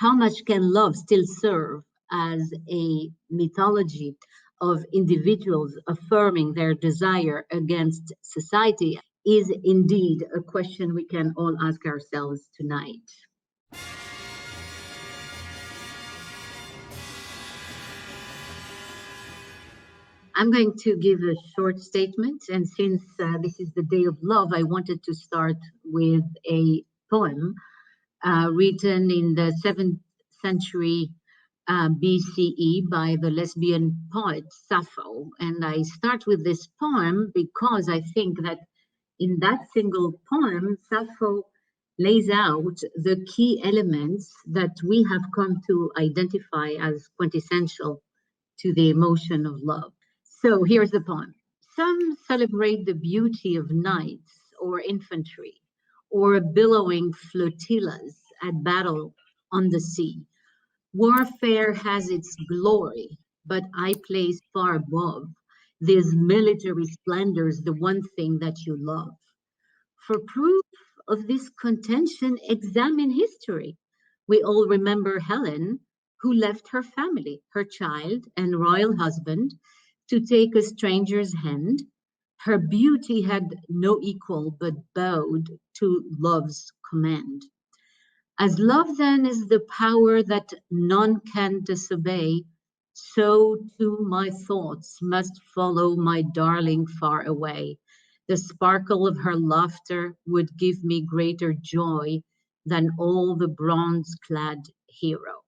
how much can love still serve as a mythology of individuals affirming their desire against society is indeed a question we can all ask ourselves tonight. I'm going to give a short statement, and since this is the Day of Love, I wanted to start with a poem written in the 7th century BCE by the lesbian poet Sappho. And I start with this poem because I think that in that single poem, Sappho lays out the key elements that we have come to identify as quintessential to the emotion of love. So here's the poem. Some celebrate the beauty of knights or infantry, or billowing flotillas at battle on the sea. Warfare has its glory, but I place far above these military splendors the one thing that you love. For proof of this contention, examine history. We all remember Helen, who left her family, her child, and royal husband to take a stranger's hand. Her beauty had no equal, but bowed to love's command. As love then is the power that none can disobey, so too my thoughts must follow my darling far away. The sparkle of her laughter would give me greater joy than all the bronze-clad hero.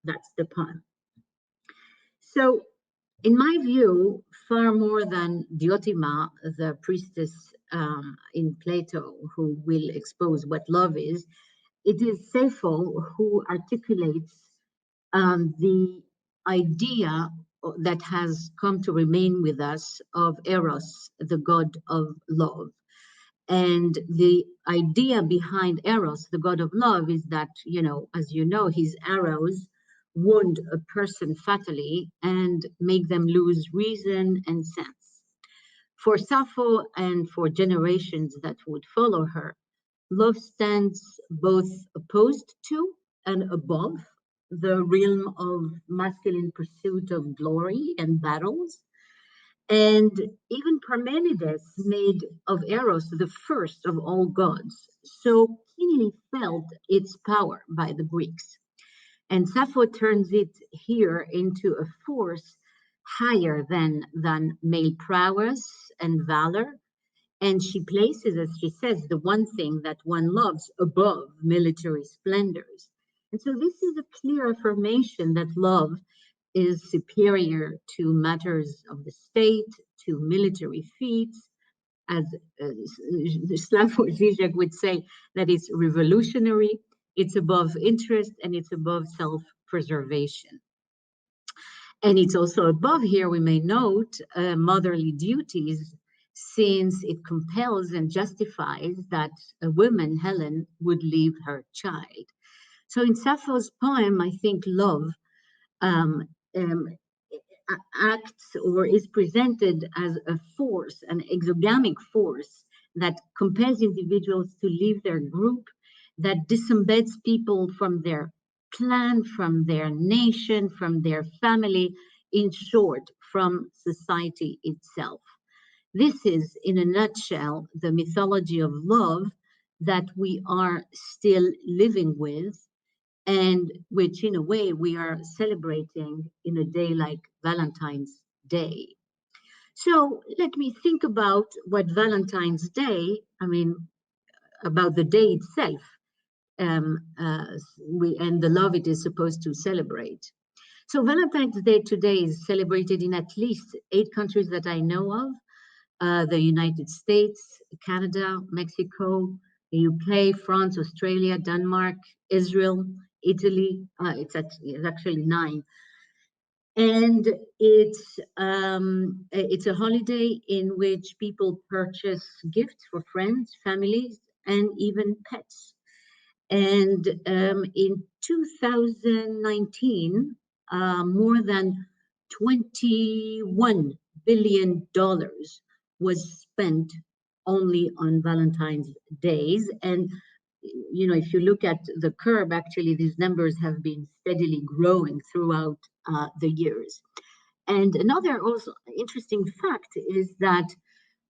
That's the poem. So, in my view, far more than Diotima, the priestess in Plato, who will expose what love is, it is Sappho who articulates the idea that has come to remain with us of Eros, the god of love. And the idea behind Eros, the god of love, is that, as you know, his arrows wound a person fatally and make them lose reason and sense. For Sappho and for generations that would follow her, love stands both opposed to and above the realm of masculine pursuit of glory and battles. And even Parmenides made of Eros the first of all gods, so keenly felt its power by the Greeks. And Sappho turns it here into a force higher than male prowess and valor. And she places, as she says, the one thing that one loves above military splendors. And so this is a clear affirmation that love is superior to matters of the state, to military feats, as Slavoj Žižek would say, that it's revolutionary, it's above interest, and it's above self-preservation. And it's also above here, we may note, motherly duties, since it compels and justifies that a woman, Helen, would leave her child. So in Sappho's poem, I think love acts or is presented as a force, an exogamic force that compels individuals to leave their group, that disembeds people from their clan, from their nation, from their family, in short, from society itself. This is, in a nutshell, the mythology of love that we are still living with, and which, in a way, we are celebrating in a day like Valentine's Day. So let me think about what Valentine's Day, about the day itself, and the love it is supposed to celebrate. So Valentine's Day today is celebrated in at least 8 countries that I know of: the United States, Canada, Mexico, the UK, France, Australia, Denmark, Israel, Italy. It's actually 9. And it's a holiday in which people purchase gifts for friends, families, and even pets. And in 2019, more than $21 billion was spent only on Valentine's days. And if you look at the curve, actually these numbers have been steadily growing throughout the years. And another also interesting fact is that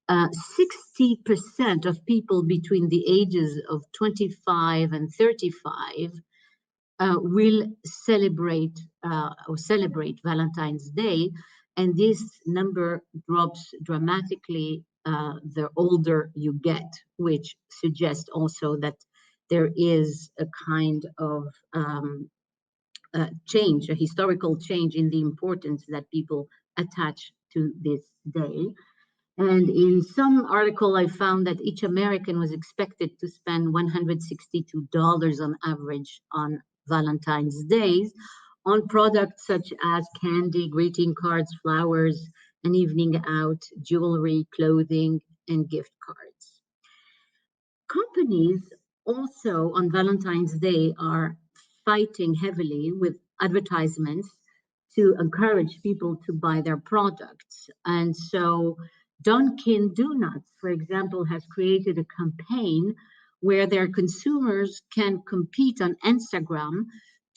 60% of people between the ages of 25 and 35 will celebrate Valentine's Day, and this number drops dramatically the older you get, which suggests also that there is a kind of change, a historical change in the importance that people attach to this day. And in some article, I found that each American was expected to spend $162 on average on Valentine's Days on products such as candy, greeting cards, flowers, an evening out, jewelry, clothing, and gift cards. Companies also on Valentine's Day are fighting heavily with advertisements to encourage people to buy their products. And so Dunkin' Donuts, for example, has created a campaign where their consumers can compete on Instagram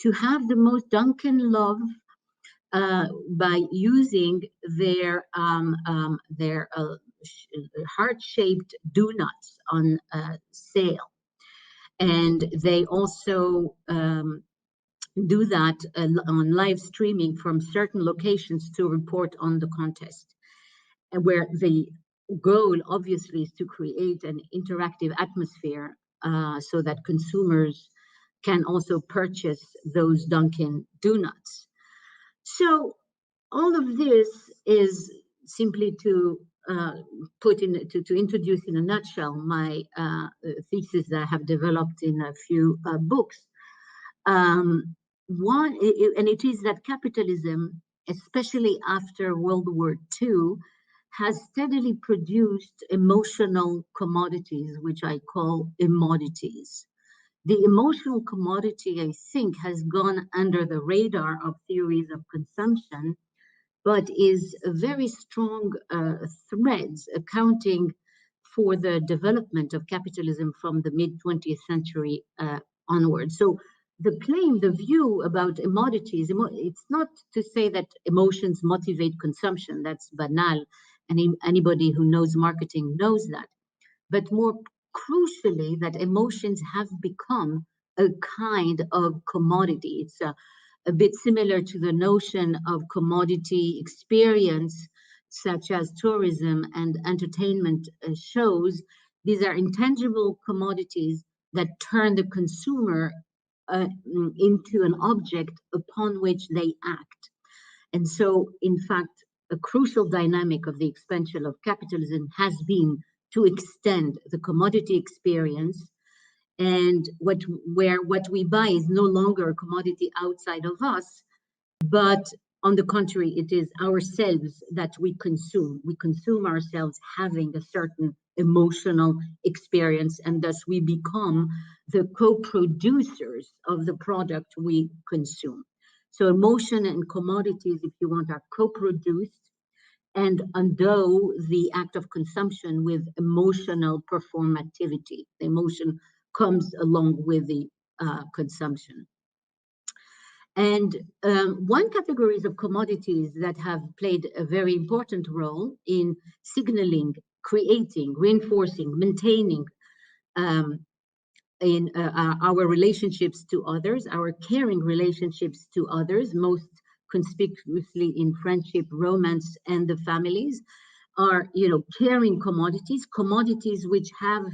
to have the most Dunkin' love by using their heart-shaped donuts on sale. And they also do that on live streaming from certain locations to report on the contest, and where the goal obviously is to create an interactive atmosphere so that consumers can also purchase those Dunkin' Donuts. So all of this is simply to to introduce in a nutshell my thesis that I have developed in a few books. One, and it is that capitalism, especially after World War II, has steadily produced emotional commodities, which I call commodities. The emotional commodity, I think, has gone under the radar of theories of consumption, but is a very strong threads accounting for the development of capitalism from the mid-20th century onwards. So the claim, the view about commodities, it's not to say that emotions motivate consumption. That's banal. Anybody who knows marketing knows that. But more crucially, that emotions have become a kind of commodity. It's a bit similar to the notion of commodity experience, such as tourism and entertainment shows. These are intangible commodities that turn the consumer into an object upon which they act. And so, in fact, a crucial dynamic of the expansion of capitalism has been to extend the commodity experience, and what we buy is no longer a commodity outside of us, but on the contrary, it is ourselves that we consume. We consume ourselves having a certain emotional experience, and thus we become the co-producers of the product we consume. So emotion and commodities, if you want, are co-produced and endow the act of consumption with emotional performativity. The emotion comes along with the consumption. And one category of commodities that have played a very important role in signaling, creating, reinforcing, maintaining in our relationships to others, our caring relationships to others, most conspicuously in friendship, romance, and the families, are caring commodities, commodities which have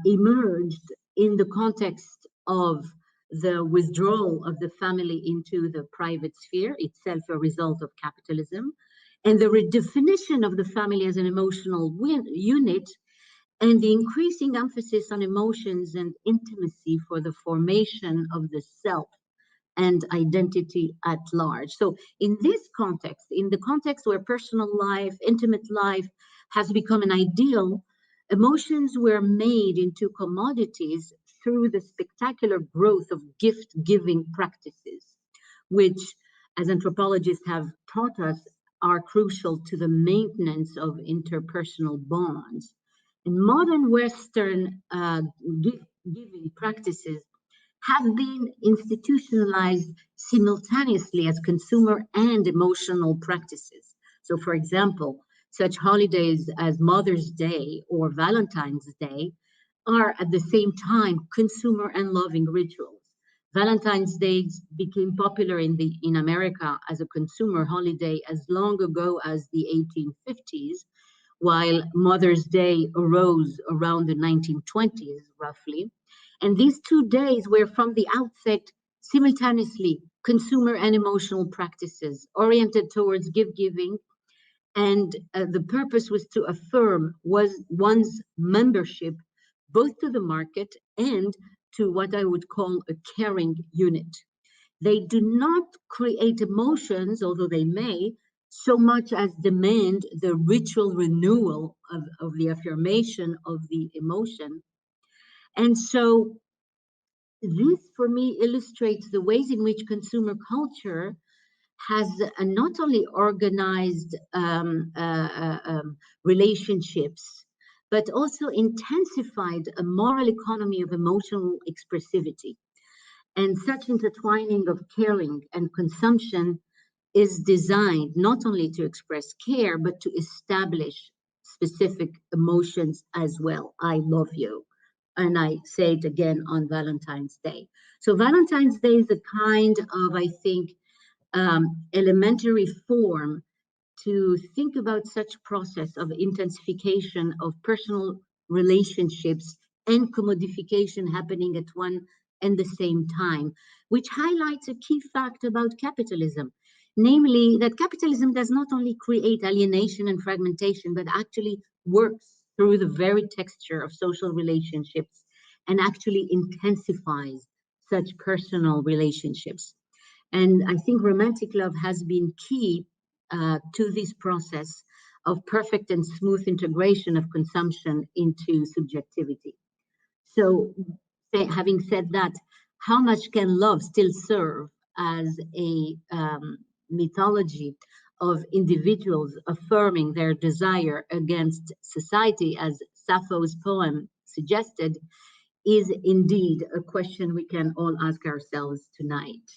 emerged in the context of the withdrawal of the family into the private sphere, itself a result of capitalism, and the redefinition of the family as an emotional unit, and the increasing emphasis on emotions and intimacy for the formation of the self and identity at large. So in this context, in the context where personal life, intimate life has become an ideal, emotions were made into commodities through the spectacular growth of gift-giving practices, which, as anthropologists have taught us, are crucial to the maintenance of interpersonal bonds. And modern Western giving practices have been institutionalized simultaneously as consumer and emotional practices. So, for example, such holidays as Mother's Day or Valentine's Day are at the same time consumer and loving rituals. Valentine's Day became popular in America as a consumer holiday as long ago as the 1850s, while Mother's Day arose around the 1920s, roughly. And these 2 days were from the outset simultaneously consumer and emotional practices oriented towards gift giving. And the purpose was to affirm one's membership both to the market and to what I would call a caring unit. They do not create emotions, although they may, so much as demand the ritual renewal of the affirmation of the emotion. And so this, for me, illustrates the ways in which consumer culture has not only organized relationships, but also intensified a moral economy of emotional expressivity. And such intertwining of caring and consumption is designed not only to express care, but to establish specific emotions as well. I love you. And I say it again on Valentine's Day. So Valentine's Day is a kind of, I think, elementary form to think about such process of intensification of personal relationships and commodification happening at one and the same time, which highlights a key fact about capitalism, namely that capitalism does not only create alienation and fragmentation, but actually works through the very texture of social relationships and actually intensifies such personal relationships. And I think romantic love has been key to this process of perfect and smooth integration of consumption into subjectivity. So, having said that, how much can love still serve as a mythology of individuals affirming their desire against society, as Sappho's poem suggested, is indeed a question we can all ask ourselves tonight.